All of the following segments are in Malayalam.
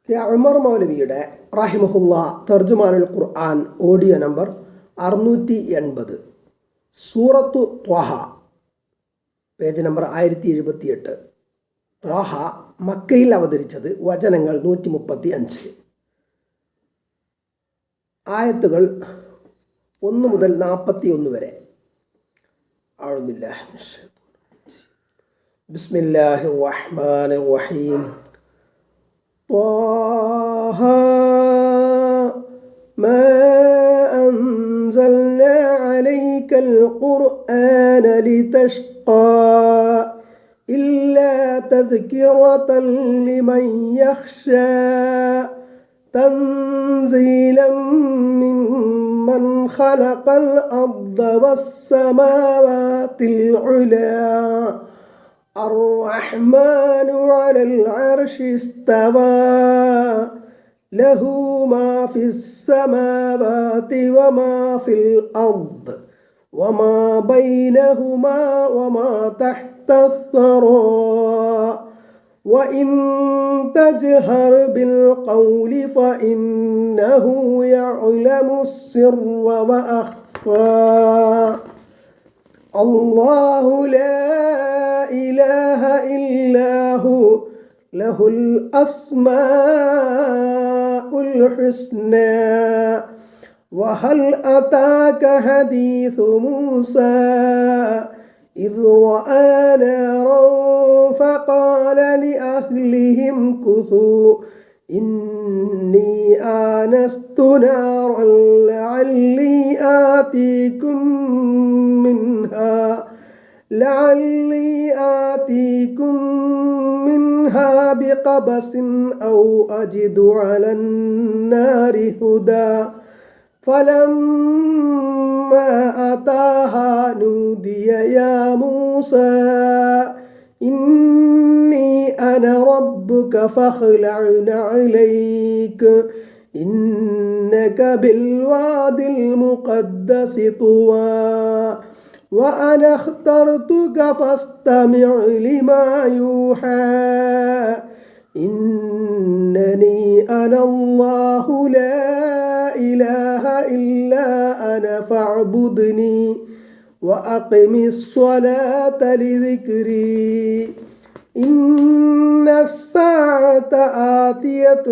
കെ ഉമർ മൗലവിയുടെ റഹിമഹുല്ലാ തർജുമാനുൽ ഖുർആൻ ഓഡിയോ നമ്പർ 680, സൂറത്തു ത്വാഹ, പേജ് നമ്പർ 1078. ത്വാഹ മക്കയിൽ അവതരിച്ചത്. വചനങ്ങൾ 135. ആയത്തുകൾ 1 മുതൽ 41 വരെ. ബിസ്മില്ലാഹിർ റഹ്മാനിർ റഹീം. ത്വാഹ മാ അൻസൽനാ അലൈക്കൽ ഖുർആന ലിതഷ്ഖാ ഇല്ലാ തദ്കിറതൻ ലിമൻ യഖ്ശാ തൻസീലൻ മിമ്മൻ ഖലഖൽ അർദ വസ്സമാവാതിൽ ഉലാ الرحمن على العرش استوى له ما في السماوات وما في الأرض وما بينهما وما تحت الثرى وإن تجهر بالقول فإنه يعلم السر وأخفى الله لا إله إلا هو له الأسماء الحسنى وهل أتاك حديث موسى إذ رأى نارا فقال لأهلهم كثوا إني آنست نارا لعلي آتيكم منها بقبس أو أجد على النار هدى فلما أتاها نودي يا موسى إني أنا ربك فاخلع نعليك إنك بالواد المقدس طوى وأنا اخترتك فاستمع لما يوحى إنني أنا الله لا إله إلا أنا فاعبدني وأقم الصلاة لذكري إن الساعة آتية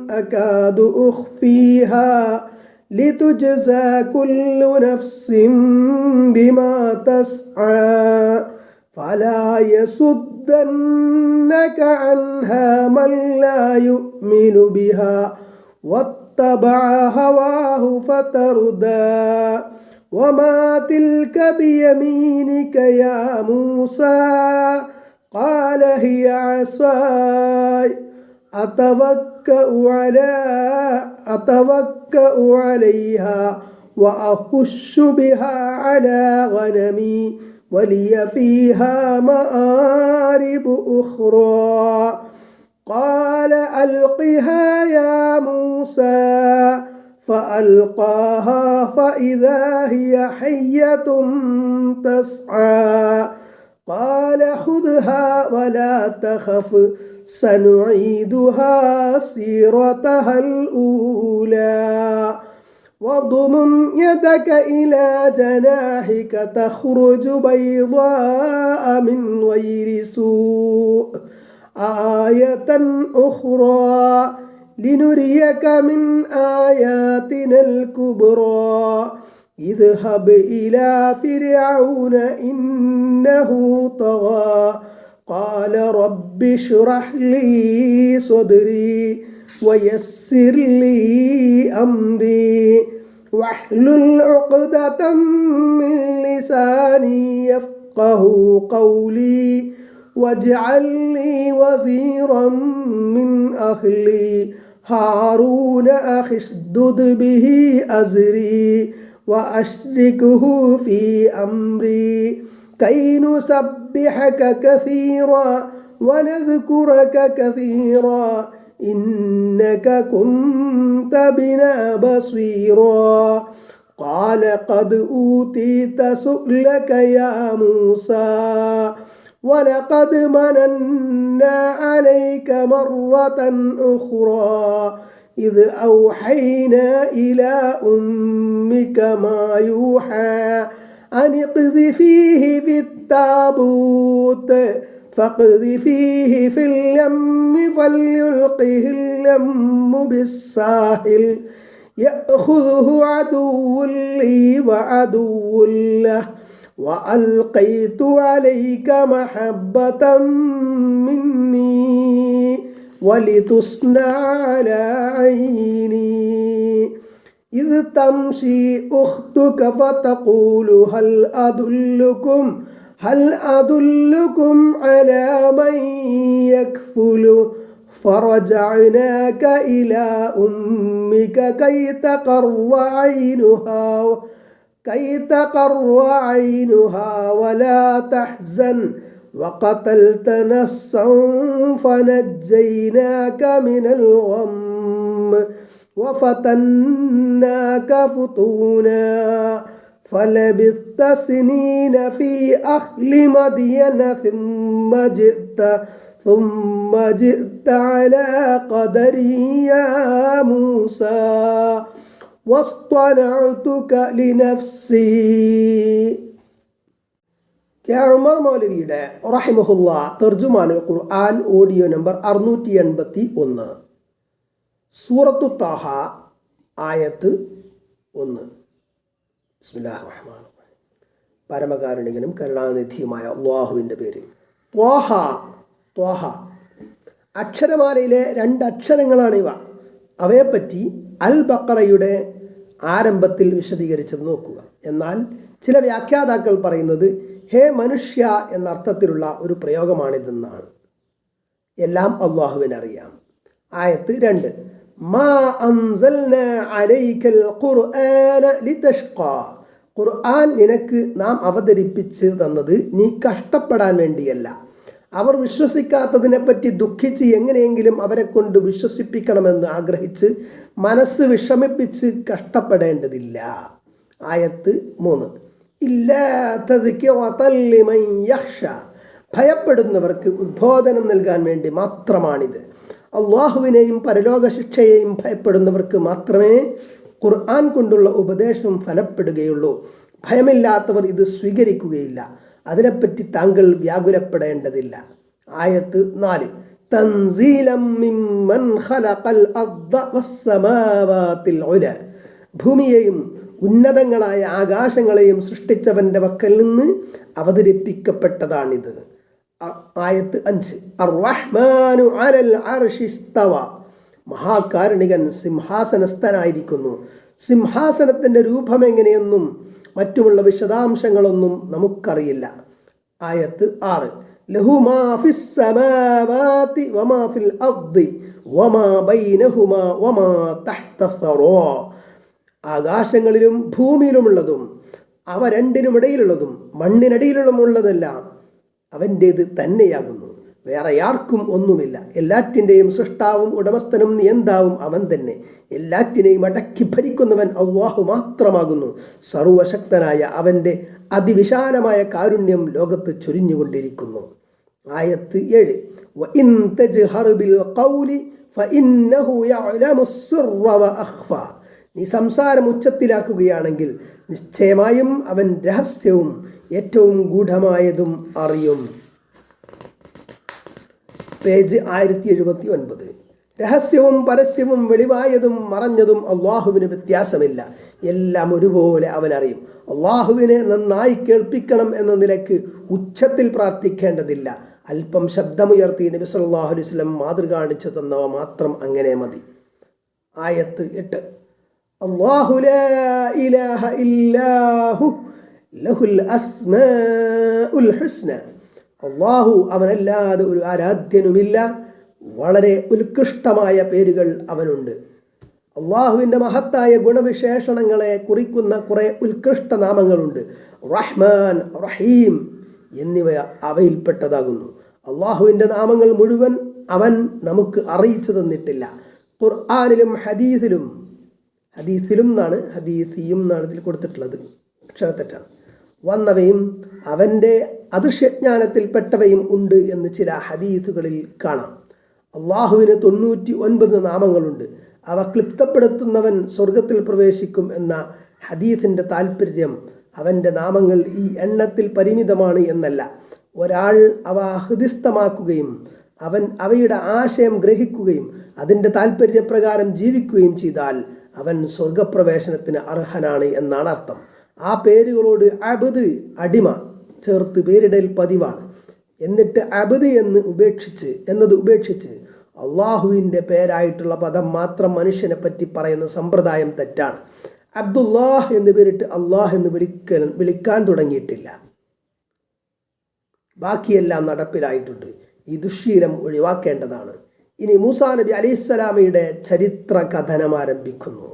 أكاد أخفيها لتجزى كل نفس بما تسعى فلا يصدنك عنها من لا يؤمن بها واتبع هواه فتردى وما تلك بيمينك يا موسى قال هي عصاي أتوكأ عليها وأخش بها على غنمي ولي فيها مآرب أخرى قال ألقها يا موسى فألقاها فإذا هي حية تسعى قال خذها ولا تخف سنعيدها سيرتها الأولى واضمم يدك إلى جناحك تخرج بيضاء من غير سوء آية أخرى لنريك من آياتنا الكبرى اذهب إلى فرعون إنه طغى قال رب اشرح لي صدري ويسر لي أمري واحلل عقدة من لساني يفقه قولي واجعل لي وزيرا من أهلي هارون أخي اشدد به أزري وأشركه في أمري كي نسبحك كثيرا ونذكرك كثيرا إنك كنت بنا بصيرا قال قد أوتيت سؤلك يا موسى ولقد مننا عليك مرة أخرى إذ أوحينا إلى أمك ما يوحى أن اقذفيه في التابوت فاقذفيه في اليم فليلقه اليم بالساحل يأخذه عدو لي وعدو له وألقيت عليك محبة مني ولتصنع على عيني إذ تمشي أختك فتقول هل أدلكم على من يكفل فرجعناك إلى أمك كي تقر عينها ولا تحزن وقتلت نفسا فنجيناك من الغم وفتناك فتونا فلبثت سنين في أهل مدين ثم جئت على قدري يا موسى واصطنعتك لنفسي. ഉമർ മൗലവിയുടെ റഹിമഹുല്ലാ തർജുമാനുൽ ഖുർആൻ ഓഡിയോ നമ്പർ 681. സൂറത്തു താഹ ആയത്ത് 1. ബിസ്മില്ലാഹിർ റഹ്മാനിർ റഹീം. പരമകാരുണികനും കരുണാനിധിയുമായ അല്ലാഹുവിൻ്റെ പേരിൽ. ത്വാഹ അക്ഷരമാലയിലെ 2 അക്ഷരങ്ങളാണിവ. അവയെപ്പറ്റി അൽ ബഖറയുടെ ആരംഭത്തിൽ വിശദീകരിച്ചത് നോക്കുക. എന്നാൽ ചില വ്യാഖ്യാതാക്കൾ പറയുന്നത് ഹേ മനുഷ്യ എന്നർത്ഥത്തിലുള്ള ഒരു പ്രയോഗമാണിതെന്നാണ്. എല്ലാം അല്ലാഹുവിനറിയാം. ആയത്ത് 2. മാ അൻസൽനാ അലൈക്കൽ ഖുർആന ലിതഷ്ഖാ. ഖുർആൻ നിനക്ക് നാം അവതരിപ്പിച്ച് തന്നത് നീ കഷ്ടപ്പെടാൻ വേണ്ടിയല്ല. അവർ വിശ്വസിക്കാത്തതിനെപ്പറ്റി ദുഃഖിച്ച് എങ്ങനെയെങ്കിലും അവരെ കൊണ്ട് വിശ്വസിപ്പിക്കണമെന്ന് ആഗ്രഹിച്ച് മനസ്സ് വിഷമിപ്പിച്ച് കഷ്ടപ്പെടേണ്ടതില്ല. ആയത്ത് 3. ഭയപ്പെടുന്നവർക്ക് ഉദ്ബോധനം നൽകാൻ വേണ്ടി മാത്രമാണിത്. അള്ളാഹുവിനെയും പരലോക ശിക്ഷയെയും ഭയപ്പെടുന്നവർക്ക് മാത്രമേ ഖുർആൻ കൊണ്ടുള്ള ഉപദേശം ഫലപ്പെടുകയുള്ളൂ. ഭയമില്ലാത്തവർ ഇത് സ്വീകരിക്കുകയില്ല. അതിനെപ്പറ്റി താങ്കൾ വ്യാകുലപ്പെടേണ്ടതില്ല. ആയത്ത് 4. തൻസീലം മിമ്മൻ ഖലഖൽ അർദ വസ്സമാവാതിൽ ഉല. ഭൂമിയെയും ഉന്നതങ്ങളായ ആകാശങ്ങളെയും സൃഷ്ടിച്ചവൻ്റെ പക്കൽ നിന്ന് അവതരിപ്പിക്കപ്പെട്ടതാണിത്. ആയത്ത് 5. അർ-റഹ്മാനു അലൽ അർശി ഇസ്തവ. മഹാകാരുണികൻ സിംഹാസനസ്ഥനായിരിക്കുന്നു. സിംഹാസനത്തിൻ്റെ രൂപം എങ്ങനെയെന്നും മറ്റുമുള്ള വിശദാംശങ്ങളൊന്നും നമുക്കറിയില്ല. ആയത്ത് 6. ലഹു മാ ഫിസ് സമാവാതി വമാ ഫിൽ അർദി വമാ ബൈനഹുമാ വമാ തഹ്ത സറാ. ആകാശങ്ങളിലും ഭൂമിയിലുമുള്ളതും അവ രണ്ടിനുമിടയിലുള്ളതും മണ്ണിനടിയിലുമുള്ളതെല്ലാം അവൻ്റേത് തന്നെയാകുന്നു. വേറെ ആർക്കും ഒന്നുമില്ല. എല്ലാറ്റിൻ്റെയും സൃഷ്ടാവും ഉടമസ്ഥനും നിയന്താവും അവൻ തന്നെ. എല്ലാറ്റിനെയും അടക്കി ഭരിക്കുന്നവൻ അല്ലാഹു മാത്രമാകുന്നു. സർവശക്തനായ അവൻ്റെ അതിവിശാലമായ കാരുണ്യം ലോകത്ത് ചൊരിഞ്ഞുകൊണ്ടിരിക്കുന്നു. ആയത്ത് 7. വഇൻ തജ്ഹർ ബിൽ ഖൗലി ഫഇന്നഹു യഅലമുസ് സിർറ വഅഖ്ഫ. നീ സംസാരം ഉച്ചത്തിലാക്കുകയാണെങ്കിൽ നിശ്ചയമായും അവൻ രഹസ്യവും ഏറ്റവും ഗൂഢമായതും അറിയും. പേജ് 1079. രഹസ്യവും പരസ്യവും വെളിവായതും മറഞ്ഞതും അള്ളാഹുവിന് വ്യത്യാസമില്ല. എല്ലാം ഒരുപോലെ അവൻ അറിയും. അള്ളാഹുവിനെ നന്നായി കേൾപ്പിക്കണം എന്ന നിലയ്ക്ക് ഉച്ചത്തിൽ പ്രാർത്ഥിക്കേണ്ടതില്ല. അല്പം ശബ്ദമുയർത്തി നബി സല്ലല്ലാഹു അലൈഹി വസല്ലം മാതൃക കാണിച്ചു തന്നവ മാത്രം അങ്ങനെ മതി. ആയത്ത് 8. അല്ലാഹു ലാ ഇലാഹ ഇല്ലാഹു ലഹുൽ അസ്മാഉൽ ഹുസ്ന. അല്ലാഹു അവനല്ലാതെ ഒരു ആരാധ്യനുമില്ല. വളരെ ഉത്കൃഷ്ടമായ പേരുകൾ അവനുണ്ട്. അള്ളാഹുവിൻ്റെ മഹത്തായ ഗുണവിശേഷണങ്ങളെ കുറിക്കുന്ന കുറേ ഉത്കൃഷ്ട നാമങ്ങളുണ്ട്. റഹ്മാൻ, റഹീം എന്നിവ അവയിൽപ്പെട്ടതാകുന്നു. അള്ളാഹുവിൻ്റെ നാമങ്ങൾ മുഴുവൻ അവൻ നമുക്ക് അറിയിച്ചു തന്നിട്ടില്ല. ഖുർആനിലും ഹദീസിലും എന്നാണ്, ഹദീസിയും എന്നാണ് ഇതിൽ കൊടുത്തിട്ടുള്ളത്, അക്ഷരത്തെറ്റാണ്. വന്നവയും അവൻ്റെ അദൃശ്യജ്ഞാനത്തിൽപ്പെട്ടവയും ഉണ്ട് എന്ന് ചില ഹദീസുകളിൽ കാണാം. അള്ളാഹുവിന് 99 നാമങ്ങളുണ്ട്. അവ ക്ലിപ്തപ്പെടുത്തുന്നവൻ സ്വർഗത്തിൽ പ്രവേശിക്കും എന്ന ഹദീസിൻ്റെ താൽപ്പര്യം അവൻ്റെ നാമങ്ങൾ ഈ എണ്ണത്തിൽ പരിമിതമാണ് എന്നല്ല. ഒരാൾ അവ ഹൃദിസ്ഥമാക്കുകയും അവൻ അവയുടെ ആശയം ഗ്രഹിക്കുകയും അതിൻ്റെ താൽപ്പര്യപ്രകാരം ജീവിക്കുകയും ചെയ്താൽ അവൻ സ്വർഗപ്രവേശനത്തിന് അർഹനാണ് എന്നാണ് അർത്ഥം. ആ പേരുകളോട് അബ്ദ് അടിമ ചേർത്ത് പേരിടൽ പതിവാണ്. എന്നിട്ട് അബ്ദ് എന്നത് ഉപേക്ഷിച്ച് അള്ളാഹുവിൻ്റെ പേരായിട്ടുള്ള പദം മാത്രം മനുഷ്യനെ പറ്റി പറയുന്ന സമ്പ്രദായം തെറ്റാണ്. അബ്ദുല്ലാഹ് എന്ന് പേരിട്ട് അള്ളാഹ് എന്ന് വിളിക്കാൻ തുടങ്ങിയിട്ടില്ല. ബാക്കിയെല്ലാം നടപ്പിലായിട്ടുണ്ട്. ഈ ദുശ്ശീലം ഒഴിവാക്കേണ്ടതാണ്. ഇനി മൂസാ നബി അലൈഹിസ്സലാമയുടെ ചരിത്ര കഥനം ആരംഭിക്കുന്നു.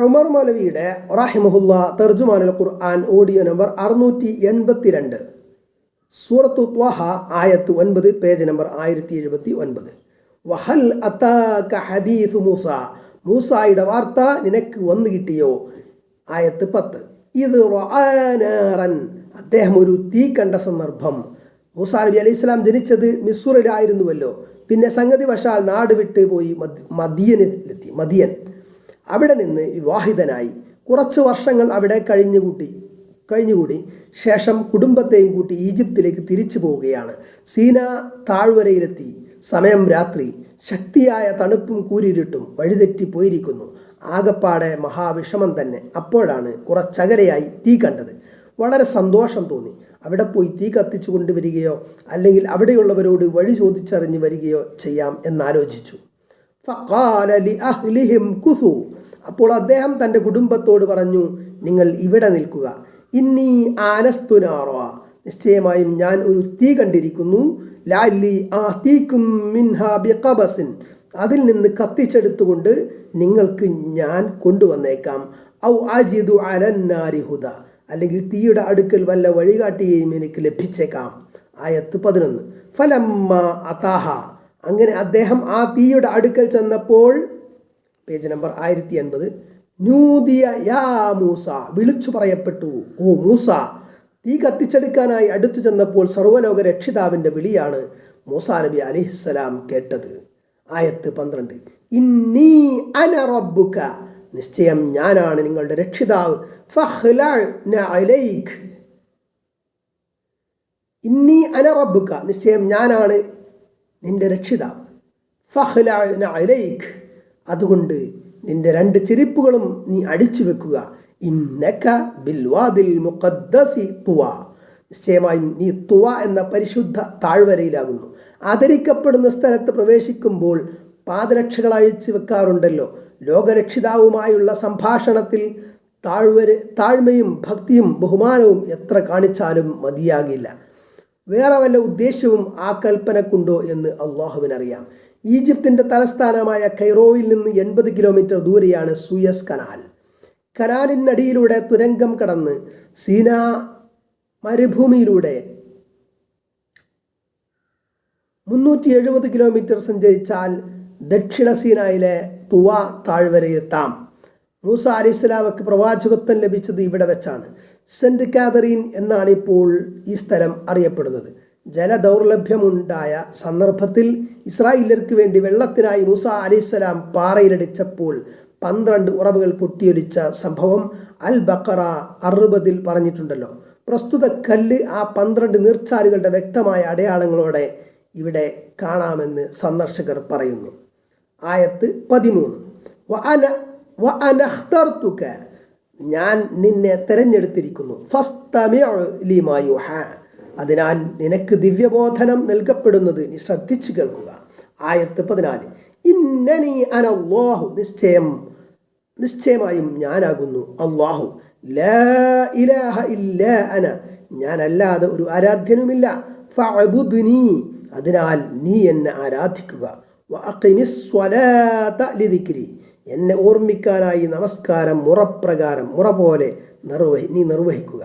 ഉമർ മൗലവിയുടെ റഹിമഹുല്ല തർജുമാനുൽ ഖുർആൻ ഓഡിയോ നമ്പർ 682, സൂറത്തു ത്വഹ ആയത്ത് 9, പേജ് നമ്പർ 1079. വഹൽ അതാക ഹദീസു മൂസ, മൂസായുടെ വാർത്ത നിനക്ക് വന്നു കിട്ടിയോ? ആയത്ത് 10. ഇത് റഅനാറൻ, അദ്ദേഹം ഒരു തീ കണ്ട സന്ദർഭം. മൂസാ നബി അലൈഹി സ്വലാം ജനിച്ചത് മിസ്റിലായിരുന്നുവല്ലോ. പിന്നെ സംഗതി വശാൽ നാട് വിട്ട് പോയി മദിയനിലെത്തി. മദിയൻ അവിടെ നിന്ന് വിവാഹിതനായി കുറച്ച് വർഷങ്ങൾ അവിടെ കഴിഞ്ഞുകൂടി ശേഷം കുടുംബത്തെയും കൂട്ടി ഈജിപ്തിലേക്ക് തിരിച്ചു പോവുകയാണ്. സീന താഴ്വരയിലെത്തി. സമയം രാത്രി. ശക്തിയായ തണുപ്പും കൂരിരുട്ടും. വഴിതെറ്റിപ്പോയിരിക്കുന്നു. ആകപ്പാടെ മഹാവിഷമം തന്നെ. അപ്പോഴാണ് കുറച്ചകലെയായി തീ കണ്ടത്. വളരെ സന്തോഷം തോന്നി. അവിടെ പോയി തീ കത്തിച്ചു കൊണ്ടുവരികയോ അല്ലെങ്കിൽ അവിടെയുള്ളവരോട് വഴി ചോദിച്ചറിഞ്ഞ് വരികയോ ചെയ്യാം എന്നാലോചിച്ചു. ഫഖാല ലി അഹ്ലിഹിം കുസു, അപ്പോൾ അദ്ദേഹം തൻ്റെ കുടുംബത്തോട് പറഞ്ഞു, നിങ്ങൾ ഇവിടെ നിൽക്കുക. ഇന്നി ആനസ്തു നാറ, നിശ്ചയമായും ഞാൻ ഒരു തീ കണ്ടിരിക്കുന്നു. ലഅല്ലി ആതീകും മിൻഹാ ബിഖബസിൻ, അതിൽ നിന്ന് കത്തിച്ചെടുത്തുകൊണ്ട് നിങ്ങൾക്ക് ഞാൻ കൊണ്ടുവന്നേക്കാം. ഔ അജിദു അലന്നാരി ഹുദ, അല്ലെങ്കിൽ തീയുടെ അടുക്കൽ വല്ല വഴികാട്ടിയെയും എനിക്ക് ലഭിച്ചേക്കാം. ആയത്ത് 11. ഫലമ്മ അതാഹ, അങ്ങനെ അദ്ദേഹം ആ തീയുടെ അടുക്കൽ ചെന്നപ്പോൾ, പേജ് നമ്പർ 1080, നൂദിയ യാ മൂസ, വിളിച്ചു പറയപ്പെട്ടു, ഓ മൂസ. തീ കത്തിച്ചെടുക്കാനായി അടുത്തു ചെന്നപ്പോൾ സർവ്വലോക രക്ഷിതാവിൻ്റെ വിളിയാണ് മൂസാ നബി അലൈഹിസ്സലാം കേട്ടത്. ആയത്ത് 12. ഇന്നി അന റബ്ബുക, നിശ്ചയം ഞാനാണ് നിങ്ങളുടെ രക്ഷിതാവ്. ഫഖ്ലഅന അലൈക്, ഇന്നി അന റബ്ബുക, നിശ്ചയം ഞാനാണ് നിന്റെ രക്ഷിതാവ്. ഫഖ്ലഅന അലൈക്, അതുകൊണ്ട് നിന്റെ 2 ചെരിപ്പുകളും നീ അടിച്ചു വെക്കുക. ഇന്നക ബിൽവാദിൽ മുഖദ്ദസി തുവ, നിശ്ചയമായും നീ തുവ എന്ന പരിശുദ്ധ താഴ്വരയിലാകുന്നു. ആദരിക്കപ്പെടുന്ന സ്ഥലത്ത് പ്രവേശിക്കുമ്പോൾ പാദരക്ഷകൾ അഴിച്ചു വെക്കാറുണ്ടല്ലോ. ലോകരക്ഷിതാവുമായുള്ള സംഭാഷണത്തിൽ താഴ്മയും ഭക്തിയും ബഹുമാനവും എത്ര കാണിച്ചാലും മതിയാകില്ല. വേറെ വല്ല ഉദ്ദേശ്യവും ആ കൽപ്പനക്കുണ്ടോ എന്ന് അള്ളാഹുവിനറിയാം. ഈജിപ്തിൻ്റെ തലസ്ഥാനമായ കൈറോയിൽ നിന്ന് 80 കിലോമീറ്റർ ദൂരെയാണ് സൂയസ് കനാൽ. കനാലിനടിയിലൂടെ തുരങ്കം കടന്ന് സീനാ മരുഭൂമിയിലൂടെ 370 കിലോമീറ്റർ സഞ്ചരിച്ചാൽ ദക്ഷിണ സീനായിലെ തുവ താഴ്വരയെത്താം. മൂസ അലൈഹിസ്സലാമക്ക് പ്രവാചകത്വം ലഭിച്ചത് ഇവിടെ വെച്ചാണ്. സെന്റ് കാതറീൻ എന്നാണ് ഇപ്പോൾ ഈ സ്ഥലം അറിയപ്പെടുന്നത്. ജലദൗർലഭ്യമുണ്ടായ സന്ദർഭത്തിൽ ഇസ്രായേല്യർക്ക് വേണ്ടി വെള്ളത്തിനായി മൂസ അലൈഹിസ്സലാം പാറയിലടിച്ചപ്പോൾ 12 ഉറവുകൾ പൊട്ടിയൊലിച്ച സംഭവം അൽ ബഖറ 60 പറഞ്ഞിട്ടുണ്ടല്ലോ. പ്രസ്തുത കല്ല് ആ 12 നീർച്ചാലുകളുടെ വ്യക്തമായ അടയാളങ്ങളോടെ ഇവിടെ കാണാമെന്ന് സന്ദർശകർ പറയുന്നു. ആയത്ത് 13. വഅനഖ്തർതുക, ഞാൻ നിന്നെ തെരഞ്ഞെടുത്തിരിക്കുന്നു. ഫസ്തമിഉ ലിമാ യുഹാ, അതിനാൽ നിനക്ക് ദിവ്യബോധനം നൽകപ്പെടുന്നത് നീ ശ്രദ്ധിച്ചു കേൾക്കുക. ആയത്ത് 14. ഇന്നനി അനല്ലാഹു, നിശ്ചയമായും ഞാനാകുന്നു അല്ലാഹു. ലാ ഇലാഹ ഇല്ലാ അന, ഞാനല്ലാതെ ഒരു ആരാധ്യനുമില്ല. ഫഅബുദ്നി, അതിനാൽ നീ എന്നെ ആരാധിക്കുക. വഅഖിമിസ് സ്വലാത ലിദിക്രി, എന്നെ ഓർമ്മിക്കാനായി നമസ്കാരം മുറ പോലെ നീ നിർവഹിക്കുക.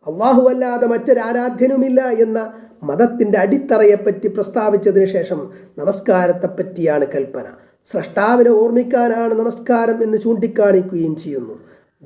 അള്ളാഹു അല്ലാതെ മറ്റൊരാരാധ്യനുമില്ല എന്ന മതത്തിൻ്റെ അടിത്തറയെപ്പറ്റി പ്രസ്താവിച്ചതിന് ശേഷം നമസ്കാരത്തെപ്പറ്റിയാണ് കൽപ്പന. സ്രഷ്ടാവിനെ ഓർമ്മിക്കാനാണ് നമസ്കാരം എന്ന് ചൂണ്ടിക്കാണിക്കുകയും ചെയ്യുന്നു.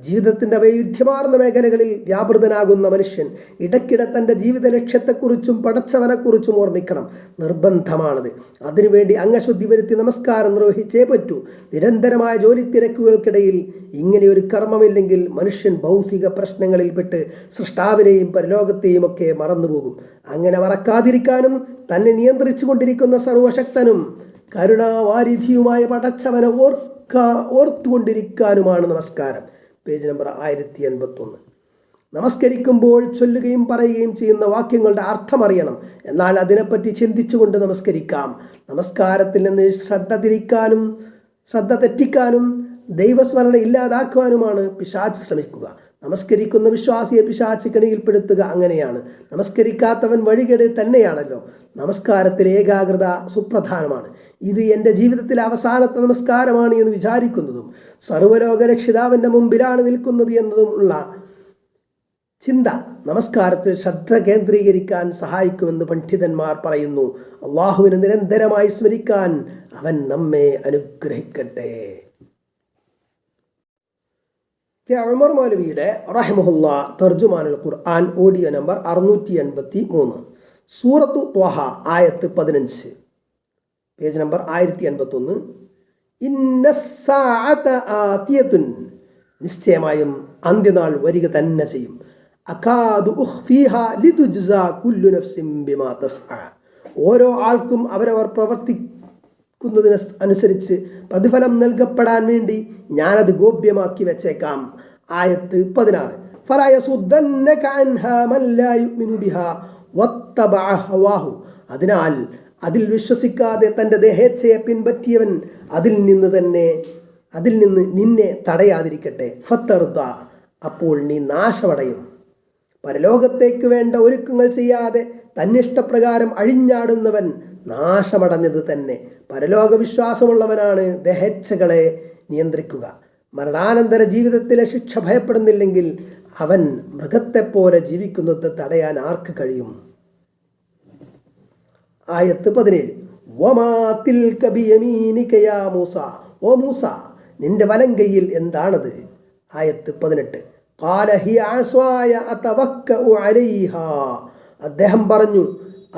ജീവിതത്തിൻ്റെ വൈവിധ്യമാർന്ന മേഖലകളിൽ വ്യാപൃതനാകുന്ന മനുഷ്യൻ ഇടയ്ക്കിടെ തൻ്റെ ജീവിത ലക്ഷ്യത്തെക്കുറിച്ചും പടച്ചവനെക്കുറിച്ചും ഓർമ്മിക്കണം. നിർബന്ധമാണത്. അതിനുവേണ്ടി അംഗശുദ്ധി വരുത്തി നമസ്കാരം നിർവഹിച്ചേ പറ്റൂ. നിരന്തരമായ ജോലി തിരക്കുകൾക്കിടയിൽ ഇങ്ങനെയൊരു കർമ്മമില്ലെങ്കിൽ മനുഷ്യൻ ഭൗതിക പ്രശ്നങ്ങളിൽപ്പെട്ട് സൃഷ്ടാവിനെയും പരലോകത്തെയും ഒക്കെ മറന്നുപോകും. അങ്ങനെ മറക്കാതിരിക്കാനും തന്നെ നിയന്ത്രിച്ചു കൊണ്ടിരിക്കുന്ന സർവശക്തനും കരുണാവാരിധിയുമായ പടച്ചവനെ ഓർത്തുകൊണ്ടിരിക്കാനുമാണ് നമസ്കാരം. Page number 1081. നമസ്കരിക്കുമ്പോൾ ചൊല്ലുകയും പറയുകയും ചെയ്യുന്ന വാക്യങ്ങളുടെ അർത്ഥമറിയണം. എന്നാൽ അതിനെപ്പറ്റി ചിന്തിച്ചുകൊണ്ട് നമസ്കരിക്കാം. നമസ്കാരത്തിൽ നിന്ന് ശ്രദ്ധ തെറ്റിക്കാനും ദൈവസ്മരണ ഇല്ലാതാക്കുവാനുമാണ് പിശാച് ശ്രമിക്കുക. നമസ്കരിക്കുന്ന വിശ്വാസിയെ പിശാച് കെണിയിൽപ്പെടുത്തുക അങ്ങനെയാണ്. നമസ്കരിക്കാത്തവൻ വഴികേടിൽ തന്നെയാണല്ലോ. നമസ്കാരത്തിലെ ഏകാഗ്രത സുപ്രധാനമാണ്. ഇത് എൻ്റെ ജീവിതത്തിലെ അവസാനത്തെ നമസ്കാരമാണ് എന്ന് വിചാരിക്കുന്നതും സർവ്വലോക രക്ഷിതാവിൻ്റെ മുമ്പിലാണ് നിൽക്കുന്നത് എന്നതുമുള്ള ചിന്ത നമസ്കാരത്തിൽ ശ്രദ്ധ കേന്ദ്രീകരിക്കാൻ സഹായിക്കുമെന്ന് പണ്ഡിതന്മാർ പറയുന്നു. അള്ളാഹുവിനെ നിരന്തരമായി സ്മരിക്കാൻ അവൻ നമ്മെ അനുഗ്രഹിക്കട്ടെ. ഉമർ മൗലവിയുടെ റഹിമഹുല്ല തർജുമാനുൽ ഖുർആൻ ഓഡിയോ നമ്പർ 683. സൂറത്തു ത്വഹ ആയത്ത് 15, പേജ് നമ്പർ 1081. ഇന്നസ്സാഅത ആതിയത്തുൻ, നിശ്ചയമായും അന്ത്യനാൾ വരിക തന്നെ ചെയ്യും. അകാദു ഉഖ്ഫീഹാ ലിതുജ്സാ കുല്ലു നഫ്സിൻ ബിമാ തസ്ആ, ഓരോ ആൾക്കും അവരവർ പ്രവർത്തിക്കുന്നതിന് അനുസരിച്ച് പ്രതിഫലം നൽകപ്പെടാൻ വേണ്ടി ഞാനത് ഗോപ്യമാക്കി വെച്ചേക്കാം. ആയത്ത് 16. ഫലാ യസുദ്ദന്നക അൻഹാ മൻ ലാ യുഅ്മിനു ബിഹാ വത്തബഅ ഹവാഹു, അതിനാൽ അതിൽ വിശ്വസിക്കാതെ തൻ്റെ ദേഹേച്ഛയെ പിൻപറ്റിയവൻ അതിൽ നിന്ന് നിന്നെ തടയാതിരിക്കട്ടെ. ഫത്തർദ, അപ്പോൾ നീ നാശമടയും. പരലോകത്തേക്ക് വേണ്ട ഒരുക്കങ്ങൾ ചെയ്യാതെ തന്നിഷ്ടപ്രകാരം അഴിഞ്ഞാടുന്നവൻ നാശമടഞ്ഞത് തന്നെ. പരലോക വിശ്വാസമുള്ളവനാണ് ദേഹേച്ഛകളെ നിയന്ത്രിക്കുക. മരണാനന്തര ജീവിതത്തിലെ ശിക്ഷ ഭയപ്പെടുന്നില്ലെങ്കിൽ അവൻ മൃഗത്തെപ്പോലെ ജീവിക്കുന്നത് തടയാൻ ആർക്ക് കഴിയും? ആയത്ത് 17. വമാ തിൽക ബിയമീനിക യാ മൂസ, ഓ മൂസ, നിന്റെ വലങ്കയിൽ എന്താണത്? ആയത്ത് 18. ഖാല ഹിയ അസ്വായ അതവക്കഉ അലൈഹാ, അദ്ദേഹം പറഞ്ഞു,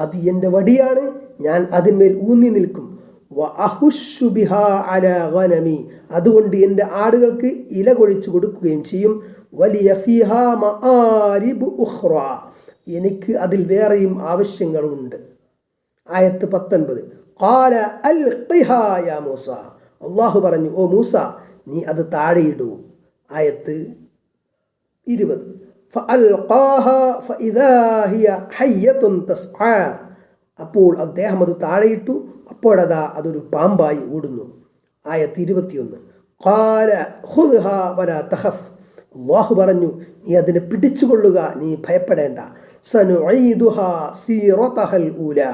അത് എൻ്റെ വടിയാണ്, ഞാൻ അതിന്മേൽ ഊന്നി നിൽക്കും. വ അഹുഷു ബിഹാ അലാ ഗനമി, അതുകൊണ്ട് എൻ്റെ ആടുകൾക്ക് ഇല കൊഴിച്ചു കൊടുക്കുകയും ചെയ്യും. വലിയ ഫിഹാ മആരിബു ഉഖ്റ, എനിക്ക് അതിൽ വേറെയും ആവശ്യങ്ങളുണ്ട്. ആയത്ത് 19. ഖാല അൽഖിഹാ യാ മൂസ, അല്ലാഹു പറഞ്ഞു, ഓ മൂസ, നീ അത് താഴെയിടൂ. ആയത്ത് 20. ഫഅൽഖാഹാ ഫഇദാ ഹിയ ഹയ്യത്തുൻ തസ്ആ, അപ്പോൾ അദ്ദേഹം അത് താഴെയിട്ടു, അപ്പോഴതാ അതൊരു പാമ്പായി ഓടുന്നു. ആയത്ത് 21. ഖാല ഖുദ്ഹാ വലാ തഖഫ്, അല്ലാഹു പറഞ്ഞു, നീ അതിനെ പിടിച്ചുകൊള്ളുക, നീ ഭയപ്പെടേണ്ട. സനുഈദുഹാ സീറതഹൽ ഊലാ,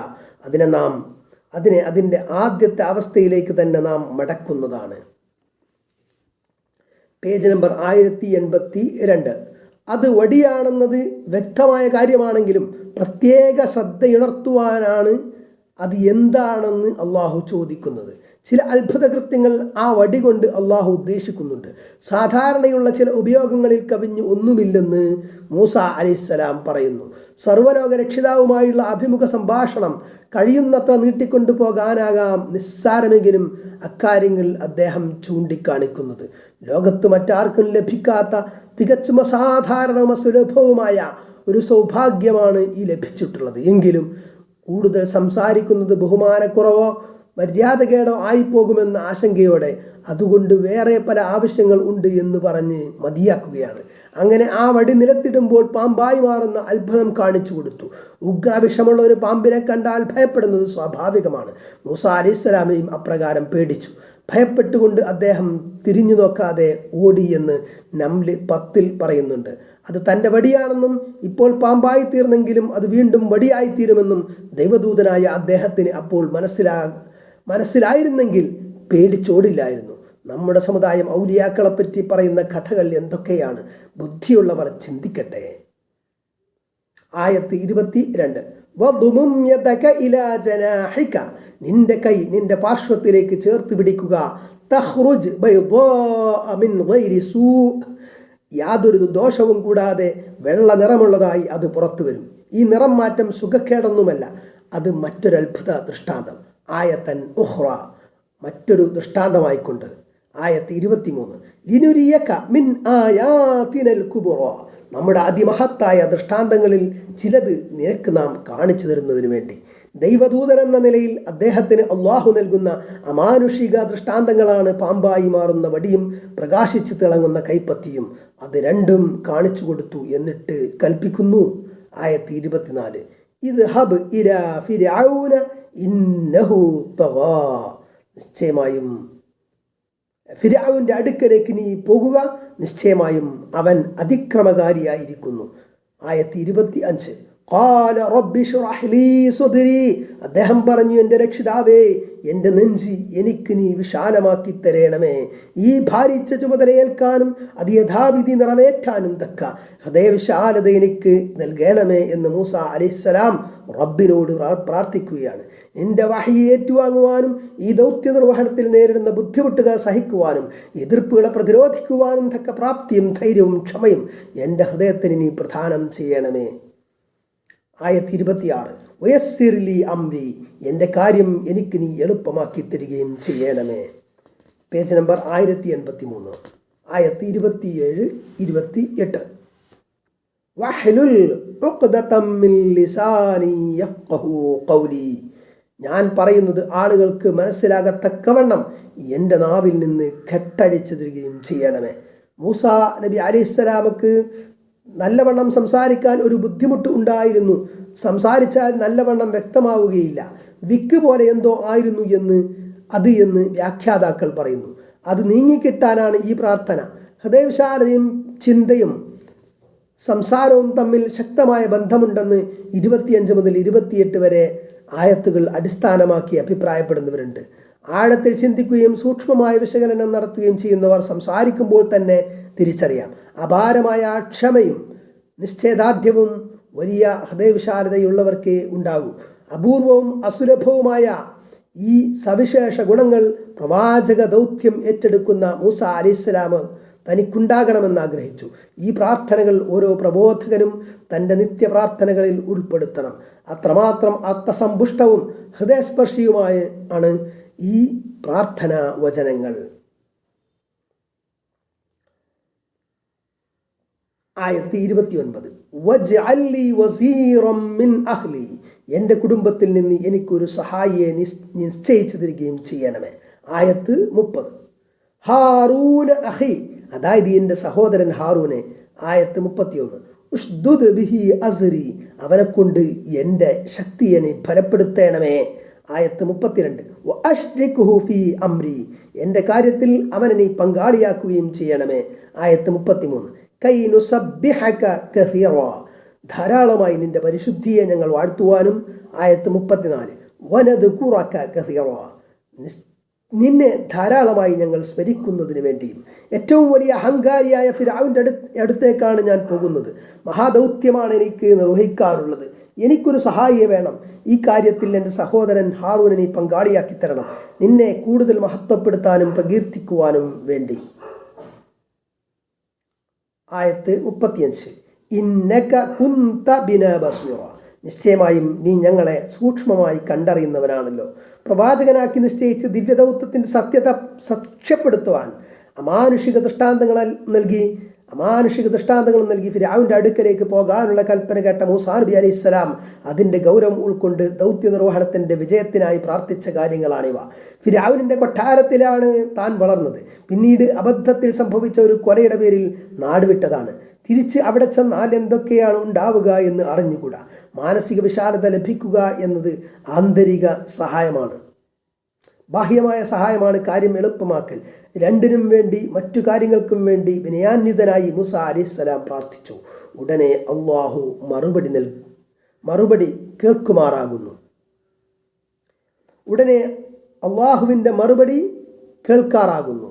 അതിനെ അതിൻ്റെ ആദ്യത്തെ അവസ്ഥയിലേക്ക് തന്നെ നാം മടക്കുന്നതാണ്. Page number 1082. അത് വടിയാണെന്നത് വ്യക്തമായ കാര്യമാണെങ്കിലും പ്രത്യേക ശ്രദ്ധയുണർത്തുവാനാണ് അത് എന്താണെന്ന് അള്ളാഹു ചോദിക്കുന്നത്. ചില അത്ഭുത കൃത്യങ്ങൾ ആ വടി കൊണ്ട് അള്ളാഹു ഉദ്ദേശിക്കുന്നുണ്ട്. സാധാരണയുള്ള ചില ഉപയോഗങ്ങളിൽ കവിഞ്ഞ് ഒന്നുമില്ലെന്ന് മൂസ അലൈഹിസ്സലാം പറയുന്നു. സർവ്വലോക രക്ഷിതാവുമായുള്ള അഭിമുഖ സംഭാഷണം കഴിയുന്നത്ര നീട്ടിക്കൊണ്ടു പോകാനാകാം നിസ്സാരമെങ്കിലും അക്കാര്യങ്ങൾ അദ്ദേഹം ചൂണ്ടിക്കാണിക്കുന്നത്. ലോകത്ത് മറ്റാർക്കും ലഭിക്കാത്ത തികച്ചും അസാധാരണവും അസുലഭവുമായ ഒരു സൗഭാഗ്യമാണ് ഈ ലഭിച്ചിട്ടുള്ളത്. എങ്കിലും കൂടുതൽ സംസാരിക്കുന്നത് ബഹുമാനക്കുറവോ മര്യാദകേടോ ആയിപ്പോകുമെന്ന ആശങ്കയോടെ അതുകൊണ്ട് വേറെ പല ആവശ്യങ്ങൾ ഉണ്ട് എന്ന് പറഞ്ഞ് മതിയാക്കുകയാണ്. അങ്ങനെ ആ വടി നിലത്തിടുമ്പോൾ പാമ്പായി മാറുന്ന അത്ഭുതം കാണിച്ചു കൊടുത്തു. ഉഗ്രാവിഷമുള്ള ഒരു പാമ്പിനെ കണ്ടാൽ ഭയപ്പെടുന്നത് സ്വാഭാവികമാണ്. മൂസ അലൈഹിസ്സലാമയും അപ്രകാരം പേടിച്ചു. ഭയപ്പെട്ടുകൊണ്ട് അദ്ദേഹം തിരിഞ്ഞു നോക്കാതെ ഓടിയെന്ന് നംല് 10 പറയുന്നുണ്ട്. അത് തൻ്റെ വടിയാണെന്നും ഇപ്പോൾ പാമ്പായി തീർന്നെങ്കിലും അത് വീണ്ടും വടിയായിത്തീരുമെന്നും ദൈവദൂതനായ അദ്ദേഹത്തിന് അപ്പോൾ മനസ്സിലായിരുന്നെങ്കിൽ പേടിച്ചോടില്ലായിരുന്നു. നമ്മുടെ സമുദായം ഔലിയാക്കളെപ്പറ്റി പറയുന്ന കഥകൾ എന്തൊക്കെയാണ്? ബുദ്ധിയുള്ളവർ ചിന്തിക്കട്ടെ. ആയത്ത് 22. വദുമും യദക ഇലാ ജനാഹിക, നിന്റെ കൈ നിന്റെ പാർശ്വത്തിലേക്ക് ചേർത്ത് പിടിക്കുക. തഖ്റുജ് ബൈദാഅ മിൻ ഗൈരി സൂ, യാതൊരു ദോഷവും കൂടാതെ വെള്ള നിറമുള്ളതായി അത് പുറത്തു വരും. ഈ നിറം മാറ്റം സുഖക്കേടൊന്നുമല്ല, അത് മറ്റൊരു അത്ഭുത ദൃഷ്ടാന്തം. ആയത്തൻ ഉഖ്റ, മറ്റൊരു ദൃഷ്ടാന്തമായിക്കൊണ്ട്. ആയത്ത് 23, ലിനുരിയക മിൻ ആയാതിനൽ കുബ്റ, നമ്മുടെ അതിമഹത്തായ ദൃഷ്ടാന്തങ്ങളിൽ ചിലത് നിനക്ക് നാം കാണിച്ചു തരുന്നതിന് വേണ്ടി. ദൈവദൂതൻ എന്ന നിലയിൽ അദ്ദേഹത്തിന് അള്ളാഹു നൽകുന്ന അമാനുഷിക ദൃഷ്ടാന്തങ്ങളാണ് പാമ്പായി മാറുന്ന വടിയും പ്രകാശിച്ചു തിളങ്ങുന്ന കൈപ്പത്തിയും. അത് രണ്ടും കാണിച്ചു കൊടുത്തു. എന്നിട്ട് കൽപ്പിക്കുന്നു. ആയത്ത് 24, ഇദ്ഹബ് ഇലാ ഫിർഔന ഇന്നഹു തഗാ, നിശ്ചയമായും ഫിർഔന്റെ അടുക്കലേക്ക് നീ പോകുക, നിശ്ചയമായും അവൻ അതിക്രമകാരിയായിരിക്കുന്നു. ആയത്ത് 25, ഖാല റബ്ബി ശ്റഹ് ലീ സദ്രി, അദ്ദേഹം പറഞ്ഞു, എൻ്റെ രക്ഷിതാവേ, എൻ്റെ നെഞ്ചി എനിക്ക് നീ വിശാലമാക്കി തരേണമേ. ഈ ഭാരിച്ച ചുമതലയേൽക്കാനും അത് യഥാവിധി നിറവേറ്റാനും തക്ക ഹൃദയവിശാലത എനിക്ക് നൽകണമേ എന്ന് മൂസ അലൈഹിസ്സലാം റബ്ബിനോട് പ്രാർത്ഥിക്കുകയാണ്. നിന്റെ വഹി ഏറ്റുവാങ്ങുവാനും ഈ ദൗത്യ നിർവഹണത്തിൽ നേരിടുന്ന ബുദ്ധിമുട്ടുകൾ സഹിക്കുവാനും എതിർപ്പുകളെ പ്രതിരോധിക്കുവാനും തക്ക പ്രാപ്തിയും ധൈര്യവും ക്ഷമയും എൻ്റെ ഹൃദയത്തിന് നീ പ്രദാനം ചെയ്യണമേ. ആയത്ത് 26, വയസ്സിർ ലി അംരി, എൻ്റെ കാര്യം എനിക്ക് നീ എളുപ്പമാക്കി തരികയും ചെയ്യണമേ. പേജ് നമ്പർ 1083, ആയത്ത് 27, 28, വഹ്ലുൽ ഉഖ്ദതം മിൻ ലിസാനി യഫ്ഖഹു ഖൗലി, ഞാൻ പറയുന്നത് ആളുകൾക്ക് മനസ്സിലാകത്തക്കവണ്ണം എൻ്റെ നാവിൽ നിന്ന് കെട്ടഴിച്ചു തരികയും ചെയ്യണമേ. മൂസ നബി അലൈഹിസ്സലാമക്ക് നല്ലവണ്ണം സംസാരിക്കാൻ ഒരു ബുദ്ധിമുട്ട് ഉണ്ടായിരുന്നു. സംസാരിച്ചാൽ നല്ലവണ്ണം വ്യക്തമാവുകയില്ല. വിക്ക് പോലെ എന്തോ ആയിരുന്നു എന്ന് വ്യാഖ്യാതാക്കൾ പറയുന്നു. അത് നീങ്ങിക്കിട്ടാനാണ് ഈ പ്രാർത്ഥന. ഹൃദയവിശാലതയും ചിന്തയും സംസാരവും തമ്മിൽ ശക്തമായ ബന്ധമുണ്ടെന്ന് 25 മുതൽ 28 വരെ ആയത്തുകൾ അടിസ്ഥാനമാക്കി അഭിപ്രായപ്പെടുന്നവരുണ്ട്. ആഴത്തിൽ ചിന്തിക്കുകയും സൂക്ഷ്മമായ വിശകലനം നടത്തുകയും ചെയ്യുന്നവർ സംസാരിക്കുമ്പോൾ തന്നെ തിരിച്ചറിയാം. അപാരമായ ക്ഷമയും നിശ്ചയദാർഢ്യവും വലിയ ഹൃദയവിശാലതയുള്ളവർക്കേ ഉണ്ടാകൂ. അപൂർവവും അസുലഭവുമായ ഈ സവിശേഷ ഗുണങ്ങൾ പ്രവാചക ദൗത്യം ഏറ്റെടുക്കുന്ന മൂസ അലൈഹിസ്സലാം തനിക്കുണ്ടാകണമെന്ന് ആഗ്രഹിച്ചു. ഈ പ്രാർത്ഥനകൾ ഓരോ പ്രബോധകനും തൻ്റെ നിത്യപ്രാർത്ഥനകളിൽ ഉൾപ്പെടുത്തണം. അത്രമാത്രം അർത്ഥസമ്പുഷ്ടവും ഹൃദയസ്പർശിയുമായ ആണ് ഈ പ്രാർത്ഥനാ വചനങ്ങൾ. ആയത്ത് 29, വജ്അൽ ലീ വസീറൻ മിൻ അഹ്ലി, എൻ്റെ കുടുംബത്തിൽ നിന്ന് എനിക്കൊരു സഹായിയെ നിശ്ചയിച്ചു തരികയും ചെയ്യണമേ. ആയത്ത് 30, ഹാറൂന അഖി, അതായത് എൻ്റെ സഹോദരൻ ഹാറൂനെ. ആയത്ത് 31, ഉഷ്ദുദ് ബിഹി അസ്രി, അവനെ കൊണ്ട് എൻ്റെ ശക്തിയെ നീ ഫലപ്പെടുത്തണമേ. ആയത്ത് 32, വഅശ്രിക്ഹു ഫീ അംരി, എൻ്റെ കാര്യത്തിൽ അവനെ നീ പങ്കാളിയാക്കുകയും ചെയ്യണമേ. ആയത്ത് 33, കൈ നുസബ്ബിഹക കസീറ, ധാരാളമായി നിന്റെ പരിശുദ്ധിയെ ഞങ്ങൾ വാഴ്ത്തുവാനും. ആയത്ത് 34, വനദ്കുറക കസീറ, നിന്നെ ധാരാളമായി ഞങ്ങൾ സ്മരിക്കുന്നതിന് വേണ്ടിയും. ഏറ്റവും വലിയ അഹങ്കാരിയായ ഫിർഔന്റെ അടുത്തേക്കാണ് ഞാൻ പോകുന്നത്. മഹാദൗത്യമാണ് എനിക്ക് നിർവഹിക്കാനുള്ളത്. എനിക്കൊരു സഹായിയെ വേണം. ഈ കാര്യത്തിൽ എൻ്റെ സഹോദരൻ ഹാറൂനെ നീ പങ്കാളിയാക്കി തരണം, നിന്നെ കൂടുതൽ മഹത്വപ്പെടുത്താനും പ്രകീർത്തിക്കുവാനും വേണ്ടി. ആയത്ത് 35, ഇന്നക കുന്ത ബിനാ ബസീറ, നിശ്ചയമായും നീ ഞങ്ങളെ സൂക്ഷ്മമായി കണ്ടറിയുന്നവനാണല്ലോ. പ്രവാചകനാക്കി നിശ്ചയിച്ച് ദിവ്യദൗത്യത്തിൻ്റെ സത്യത സാക്ഷ്യപ്പെടുത്തുവാൻ അമാനുഷിക ദൃഷ്ടാന്തങ്ങൾ നൽകി ഫിർഔന്റെ അടുക്കലേക്ക് പോകാനുള്ള കൽപ്പന കേട്ട മൂസാ നബി അലൈഹിസ്സലാം അതിൻ്റെ ഗൗരവം ഉൾക്കൊണ്ട് ദൗത്യ നിർവഹണത്തിൻ്റെ വിജയത്തിനായി പ്രാർത്ഥിച്ച കാര്യങ്ങളാണിവ. ഫിർഔനിൻ്റെ കൊട്ടാരത്തിലാണ് താൻ വളർന്നത്. പിന്നീട് അബദ്ധത്തിൽ സംഭവിച്ച ഒരു കൊലയുടെ പേരിൽ നാടുവിട്ടതാണ്. തിരിച്ച് അവിടെ ചെന്നാൽ എന്തൊക്കെയാണ് ഉണ്ടാവുക എന്ന് അറിഞ്ഞുകൂടാ. മാനസിക വിശാലത ലഭിക്കുക എന്നത് ആന്തരിക സഹായമാണ്. ബാഹ്യമായ സഹായമാണ് കാര്യം എളുപ്പമാക്കൽ. രണ്ടിനും വേണ്ടി, മറ്റു കാര്യങ്ങൾക്കും വേണ്ടി വിനയാന്വിതനായി മൂസ അലൈഹിസ്സലാം പ്രാർത്ഥിച്ചു. ഉടനെ അള്ളാഹു മറുപടി കേൾക്കുമാറാകുന്നു. ഉടനെ അള്ളാഹുവിൻ്റെ മറുപടി കേൾക്കാറാകുന്നു.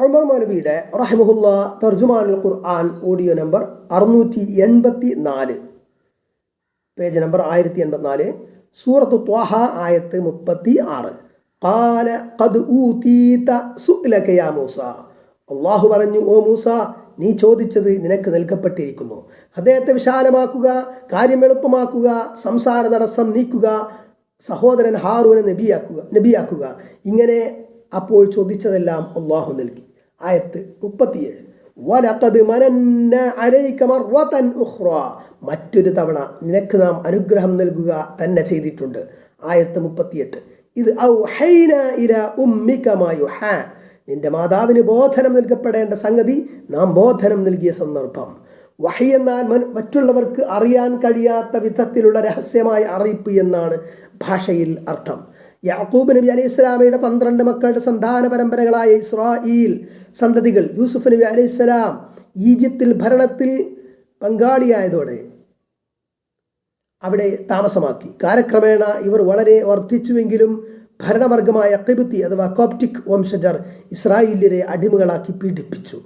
ഉമർ മൗലവിയുടെ റഹിമഹുല്ലാ തർജുമാനുൽ ഖുർആൻ ഓഡിയോ നമ്പർ 684, പേജ് നമ്പർ 1084, സൂറത്തു ത്വാഹ ആയത്ത് 36. ഖാല ഖദ് ഊതീത സുഅലക യാ മൂസ. അല്ലാഹു പറഞ്ഞു, ഓ മൂസ, നീ ചോദിച്ചത് നിനക്ക് നൽകപ്പെട്ടിരിക്കുന്നു. ഹൃദയത്തെ വിശാലമാക്കുക, കാര്യം എളുപ്പമാക്കുക, സംസാര തടസ്സം നീക്കുക, സഹോദരൻ ഹാറൂനെ നബിയാക്കുക. ഇങ്ങനെ അപ്പോൾ ചോദിച്ചതെല്ലാം അല്ലാഹു നൽകി. ആയത്ത് 37. വലഖദ് മനന്ന അലൈക മർറതൻ ഉഖ്റാ. മറ്റൊരു തവണ നിനക്ക് നാം അനുഗ്രഹം നൽകുക തന്നെ ചെയ്തിട്ടുണ്ട്. ആയത്ത് 38. ഇത് ഔഹൈന ഇലാ ഉമ്മിക മാ യുഹാ. നിന്റെ മാതാവിന് ബോധനം നൽകപ്പെടേണ്ട സംഗതി നാം ബോധനം നൽകിയ സന്ദർഭം. വഹി എന്നാൽ മറ്റുള്ളവർക്ക് അറിയാൻ കഴിയാത്ത വിധത്തിലുള്ള രഹസ്യമായ അറിയിപ്പ് എന്നാണ് ഭാഷയിൽ അർത്ഥം. യാക്കൂബ് നബി അലൈഹി സ്വലാമയുടെ 12 മക്കളുടെ സന്താന പരമ്പരകളായ ഇസ്രായേൽ സന്തതികൾ യൂസുഫ് നബി അലൈഹി സ്വലാം ഈജിപ്തിൽ ഭരണത്തിൽ പങ്കാളിയായതോടെ അവിടെ താമസമാക്കി. കാലക്രമേണ ഇവർ വളരെ വർദ്ധിച്ചുവെങ്കിലും ഭരണവർഗമായ ഖിബ്തി അഥവാ കോപ്റ്റിക് വംശജർ ഇസ്രായേലിയരെ അടിമകളാക്കി പീഡിപ്പിച്ചു.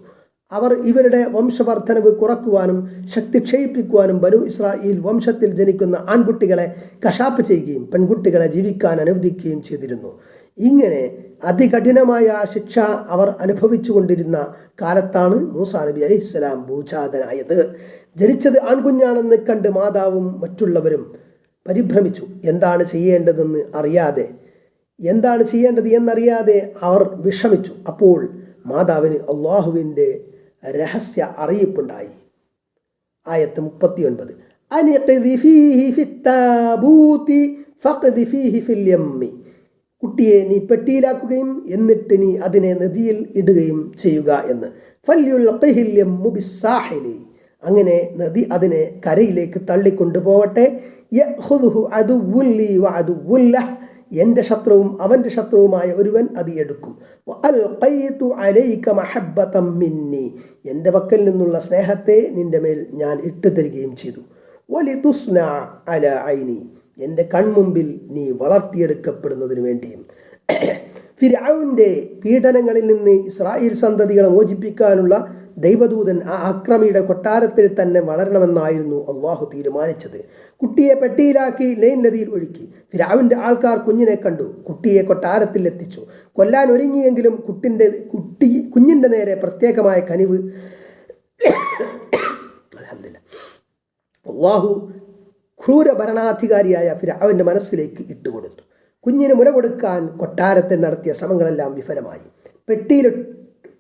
അവർ ഇവരുടെ വംശവർദ്ധനവ് കുറക്കുവാനും ശക്തി ക്ഷയിപ്പിക്കുവാനും ബനു ഇസ്രായേൽ വംശത്തിൽ ജനിക്കുന്ന ആൺകുട്ടികളെ കശാപ്പ് ചെയ്യുകയും പെൺകുട്ടികളെ ജീവിക്കാൻ അനുവദിക്കുകയും ചെയ്തിരുന്നു. ഇങ്ങനെ അതികഠിനമായ ശിക്ഷ അവർ അനുഭവിച്ചു കൊണ്ടിരുന്ന കാലത്താണ് മൂസാ നബി അലൈഹിസ്സലാം ഭൂജാതനായത്. ജനിച്ചത് ആൺകുഞ്ഞാണെന്ന് കണ്ട് മാതാവും മറ്റുള്ളവരും പരിഭ്രമിച്ചു. എന്താണ് ചെയ്യേണ്ടത് എന്നറിയാതെ അവർ വിഷമിച്ചു. അപ്പോൾ മാതാവിന് അള്ളാഹുവിൻ്റെ രഹസ്യ അറിയിപ്പുണ്ടായി. ആയത്ത് 39. അനിഖ്ദി ഫീഹി ഫിത്താബൂതി ഫഖ്ദി ഫീഹി ഫിൽ യമ്മി. കുട്ടിയെ നീ പെട്ടിയിലാക്കുകയും എന്നിട്ട് നീ അതിനെ നദിയിൽ ഇടുകയും ചെയ്യുക എന്ന്. ഫല്യുൽഖിഹിൽ യമ്മു ബിസ്സാഹിലി. അങ്ങനെ നദി അതിനെ കരയിലേക്ക് തള്ളിക്കൊണ്ടുപോകട്ടെ. യഖുദുഹു അദുവ്വുൻ ലീ വഅദുവ്വുൻ ലഹ്. എൻ്റെ ശത്രുവും അവൻ്റെ ശത്രുവുമായ ഒരുവൻ അത് എടുക്കും. വഅൽഖൈതു അലൈക മഹബ്ബതൻ മിന്നി. എൻ്റെ പക്കൽ നിന്നുള്ള സ്നേഹത്തെ നിൻ്റെ മേൽ ഞാൻ ഇട്ടു തരികയും ചെയ്തു. വലിതുസ്ന അലാ ഐനി. എൻ്റെ കൺമുമ്പിൽ നീ വളർത്തിയെടുക്കപ്പെടുന്നതിന് വേണ്ടിയും. ഫിർഔന്റെ പീഡനങ്ങളിൽ നിന്ന് ഇസ്രായേൽ സന്തതികളെ മോചിപ്പിക്കാനുള്ള ദൈവദൂതൻ ആ അക്രമിയുടെ കൊട്ടാരത്തിൽ തന്നെ വളരണമെന്നായിരുന്നു അള്ളാഹു തീരുമാനിച്ചത്. കുട്ടിയെ പെട്ടിയിലാക്കി ലൈൻ നദിയിൽ ഒഴുക്കി. ഫിർഔന്റെ ആൾക്കാർ കുഞ്ഞിനെ കണ്ടു. കുട്ടിയെ കൊട്ടാരത്തിൽ എത്തിച്ചു. കൊല്ലാൻ ഒരുങ്ങിയെങ്കിലും കുഞ്ഞിൻ്റെ നേരെ പ്രത്യേകമായ കനിവ് അള്ളാഹു ക്രൂര ഭരണാധികാരിയായ ഫിർഔന്റെ മനസ്സിലേക്ക് ഇട്ടുകൊടുത്തു. കുഞ്ഞിന് മുല കൊടുക്കാൻ കൊട്ടാരത്തിൽ നടത്തിയ ശ്രമങ്ങളെല്ലാം വിഫലമായി.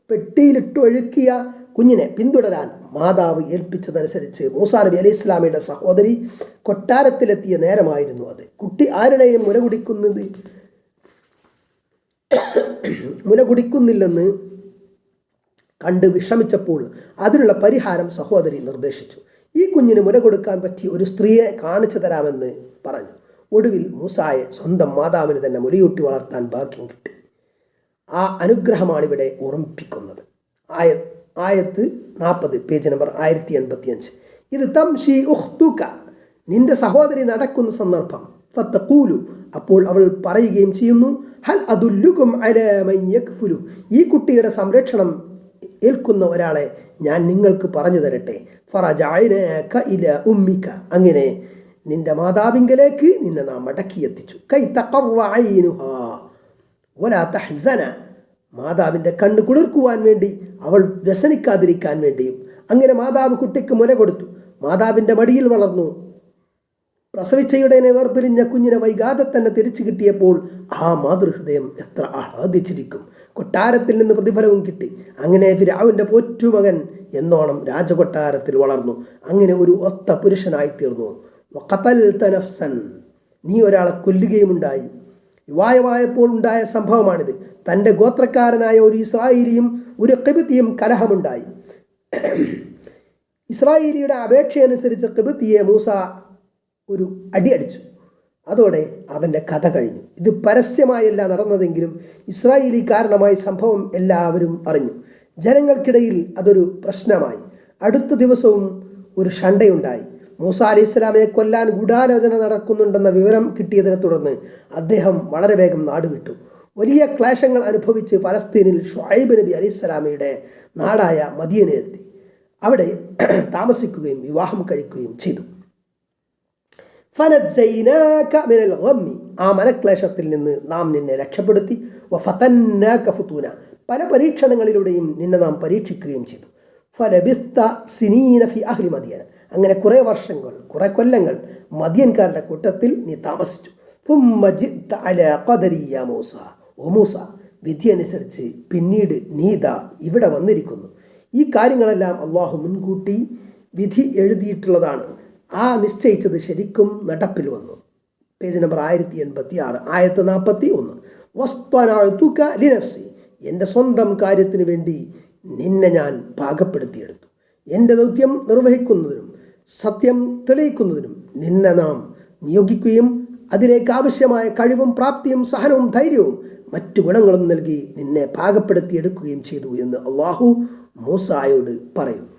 പെട്ടിയിലിട്ട് ഒഴുക്കിയ കുഞ്ഞിനെ പിന്തുടരാൻ മാതാവ് ഏൽപ്പിച്ചതനുസരിച്ച് മൂസാ നബി അലൈഹി ഇസ്ലാമിയുടെ സഹോദരി കൊട്ടാരത്തിലെത്തിയ നേരമായിരുന്നു അത്. കുട്ടി ആരുടെയും മുല കുടിക്കുന്നില്ലെന്ന് കണ്ട് വിഷമിച്ചപ്പോൾ അതിനുള്ള പരിഹാരം സഹോദരി നിർദ്ദേശിച്ചു. ഈ കുഞ്ഞിന് മുല കൊടുക്കാൻ പറ്റിയ ഒരു സ്ത്രീയെ കാണിച്ചു തരാമെന്ന് പറഞ്ഞു. ഒടുവിൽ മൂസായെ സ്വന്തം മാതാവിന് തന്നെ മുലയൂട്ടി വളർത്താൻ ഭാഗ്യം കിട്ടി. ആ അനുഗ്രഹമാണിവിടെ ഓർമ്മിപ്പിക്കുന്നത്. ആയത്ത് 40, പേജ് നമ്പർ 1085. ഇത് തംഷി ഉഖ്തുക. നിന്റെ സഹോദരി നടക്കുന്ന സന്ദർഭം. ഫതഖൂലു. അപ്പോൾ അവൾ പറയുകയും ചെയ്യുന്നു, ഹൽ അദുല്ലുകും അലാ മൻ യക്ഫുലു. ഈ കുട്ടിയുടെ സംരക്ഷണം ഏൽക്കുന്ന ഒരാളെ ഞാൻ നിങ്ങൾക്ക് പറഞ്ഞു തരട്ടെ. ഫറജഅനാക ഇലാ ഉമ്മിക. അങ്ങനെ നിന്റെ മാതാവിങ്കലേക്ക് നിന്നെ നാം മടക്കിയെത്തിച്ചു. കൈ തഖറ ഐനുഹാ വലാ തഹ്സന. മാതാവിൻ്റെ കണ്ണ് കുളിർക്കുവാൻ വേണ്ടി, അവൾ വ്യസനിക്കാതിരിക്കാൻ വേണ്ടിയും. അങ്ങനെ മാതാവ് കുട്ടിക്ക് മുല കൊടുത്തു. മാതാവിൻ്റെ മടിയിൽ വളർന്നു. പ്രസവിച്ചയുടനെ വേർപിരിഞ്ഞ കുഞ്ഞിനെ വൈകാതെ തന്നെ തിരിച്ചു കിട്ടിയപ്പോൾ ആ മാതൃഹൃദയം എത്ര ആഹ്ലാദിച്ചിരിക്കും. കൊട്ടാരത്തിൽ നിന്ന് പ്രതിഫലവും കിട്ടി. അങ്ങനെ ഫിർഔന്റെ പോറ്റുമകൻ എന്നോണം രാജകൊട്ടാരത്തിൽ വളർന്നു. അങ്ങനെ ഒരു ഒത്ത പുരുഷനായിത്തീർന്നു. വഖതൽത നഫ്സൻ. നീ ഒരാളെ കൊല്ലുകയുമുണ്ടായി. യുവായവായപ്പോൾ ഉണ്ടായ സംഭവമാണിത്. തൻ്റെ ഗോത്രക്കാരനായ ഒരു ഇസ്രായേലിയും ഒരു ഖിബ്തിയും കലഹമുണ്ടായി. ഇസ്രായേലിയുടെ അപേക്ഷയനുസരിച്ച് ഖിബ്തിയെ മൂസ ഒരു അടിച്ചു. അതോടെ അവൻ്റെ കഥ കഴിഞ്ഞു. ഇത് പരസ്യമായല്ല നടന്നതെങ്കിലും ഇസ്രായേലി കാരണമായി സംഭവം എല്ലാവരും അറിഞ്ഞു. ജനങ്ങൾക്കിടയിൽ അതൊരു പ്രശ്നമായി. അടുത്ത ദിവസവും ഒരു ഷണ്ടയുണ്ടായി. മൂസ അലൈഹി ഇസ്ലാമയെ കൊല്ലാൻ ഗൂഢാലോചന നടക്കുന്നുണ്ടെന്ന വിവരം കിട്ടിയതിനെ തുടർന്ന് അദ്ദേഹം വളരെ വേഗം നാടുവിട്ടു. വലിയ ക്ലേശങ്ങൾ അനുഭവിച്ച് ഫലസ്തീനിൽ ഷുഐബ് നബി അലൈഹി ഇസ്ലാമയുടെ നാടായ മദീനയെത്തി. അവിടെ താമസിക്കുകയും വിവാഹം കഴിക്കുകയും ചെയ്തു. ഫനജ്ജൈനാക മിനൽ ഗമ്മി, ആ മനക്ലേശത്തിൽ നിന്ന് നാം നിന്നെ രക്ഷപ്പെടുത്തി. വഫതന്നാക ഫുതൂന, പല പരീക്ഷണങ്ങളിലൂടെയും നിന്നെ നാം പരീക്ഷിക്കുകയും ചെയ്തു. ഫലബിസ്ത സിനീന ഫി അഹ്ലി മദിയന, അങ്ങനെ കുറേ വർഷങ്ങൾ, കുറേ കൊല്ലങ്ങൾ മദിയൻകാരുടെ കൂട്ടത്തിൽ നീ താമസിച്ചു. ثم جئت على قدري يا موسى, ഓ മൂസ, വിധി അനുസരിച്ച് പിന്നീട് നീതാ ഇവിടെ വന്നിരിക്കുന്നു. ഈ കാര്യങ്ങളെല്ലാം അള്ളാഹു മുൻകൂട്ടി വിധി എഴുതിയിട്ടുള്ളതാണ്. ആ നിശ്ചയിച്ചത് ശരിക്കും നടപ്പിൽ വന്നു. പേജ് നമ്പർ 1086, ആയത്ത് 41. വസ്തനഅതുക ലിനഫ്സി, എൻ്റെ സ്വന്തം കാര്യത്തിന് വേണ്ടി നിന്നെ ഞാൻ പാകപ്പെടുത്തിയെടുത്തു. എൻ്റെ ദൗത്യം നിർവഹിക്കുന്നതിനും സത്യം തെളിയിക്കുന്നതിനും നിന്നെ നാം നിയോഗിക്കുകയും അതിലേക്ക് ആവശ്യമായ കഴിവും പ്രാപ്തിയും സഹനവും ധൈര്യവും മറ്റു ഗുണങ്ങളും നൽകി നിന്നെ പാകപ്പെടുത്തിയെടുക്കുകയും ചെയ്തു എന്ന് അള്ളാഹു മൂസായോട് പറയുന്നു.